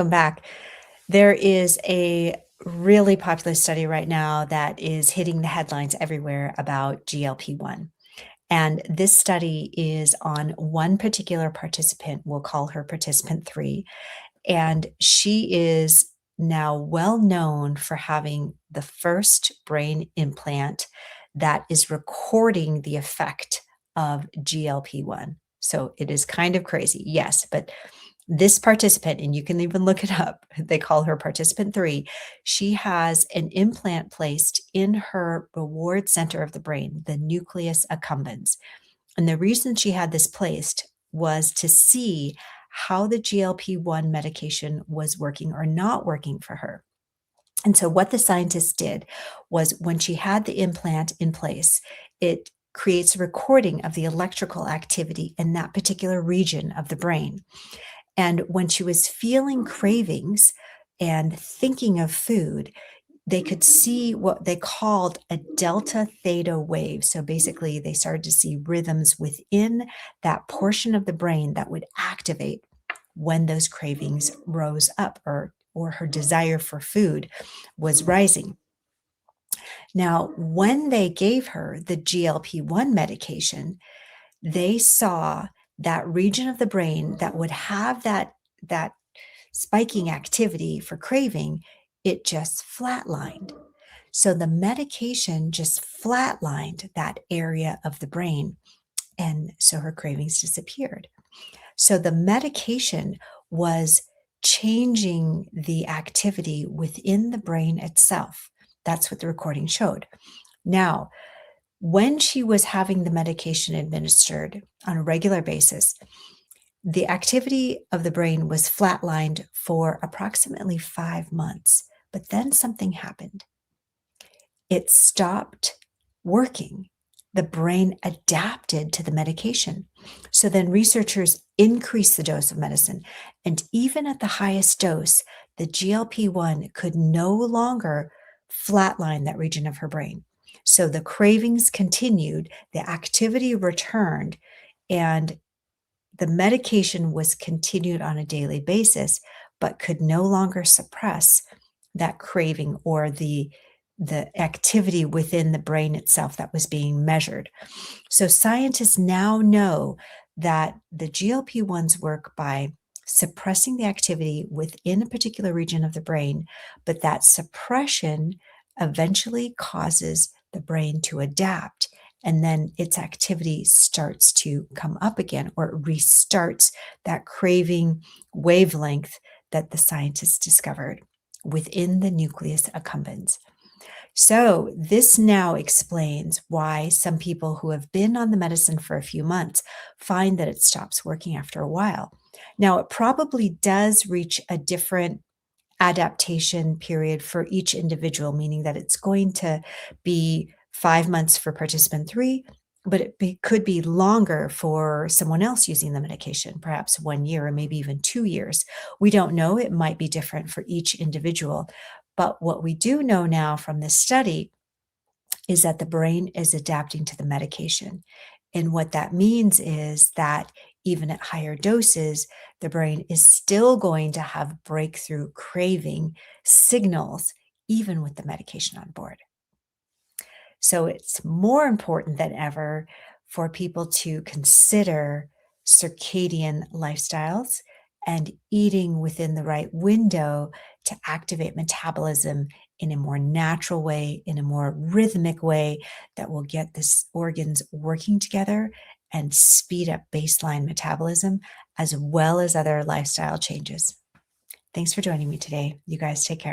Welcome back. There is a really popular study right now that is hitting the headlines everywhere about GLP-1. And this study is on one particular participant. We'll call her participant 3. And she is now well known for having the first brain implant that is recording the effect of GLP-1. So it is kind of crazy, yes, but this participant, and you can even look it up, they call her participant 3. She has an implant placed in her reward center of the brain, the nucleus accumbens. And the reason she had this placed was to see how the GLP-1 medication was working or not working for her. And so what the scientists did was when she had the implant in place, it creates a recording of the electrical activity in that particular region of the brain. And when she was feeling cravings and thinking of food, they could see what they called a delta theta wave. So basically, they started to see rhythms within that portion of the brain that would activate when those cravings rose up or her desire for food was rising. Now, when they gave her the GLP-1 medication, they saw that region of the brain that would have that spiking activity for craving, it just flatlined. So the medication just flatlined that area of the brain, and so her cravings disappeared. So the medication was changing the activity within the brain itself. That's what the recording showed. Now, when she was having the medication administered on a regular basis, the activity of the brain was flatlined for approximately 5 months, but then something happened. It stopped working. The brain adapted to the medication. So then researchers increased the dose of medicine, and even at the highest dose, the GLP-1 could no longer flatline that region of her brain. So the cravings continued, the activity returned, and the medication was continued on a daily basis, but could no longer suppress that craving or the activity within the brain itself that was being measured. So scientists now know that the GLP-1s work by suppressing the activity within a particular region of the brain, but that suppression eventually causes the brain to adapt, and then its activity starts to come up again, or it restarts that craving wavelength that the scientists discovered within the nucleus accumbens. So this now explains why some people who have been on the medicine for a few months find that it stops working after a while. Now, it probably does reach a different adaptation period for each individual, meaning that it's going to be 5 months for participant 3, but could be longer for someone else using the medication, perhaps 1 year or maybe even 2 years. We don't know. It might be different for each individual. But what we do know now from this study is that the brain is adapting to the medication. And what that means is that even at higher doses, the brain is still going to have breakthrough craving signals, even with the medication on board. So it's more important than ever for people to consider circadian lifestyles and eating within the right window to activate metabolism in a more natural way, in a more rhythmic way that will get the organs working together and speed up baseline metabolism, as well as other lifestyle changes. Thanks for joining me today. You guys take care.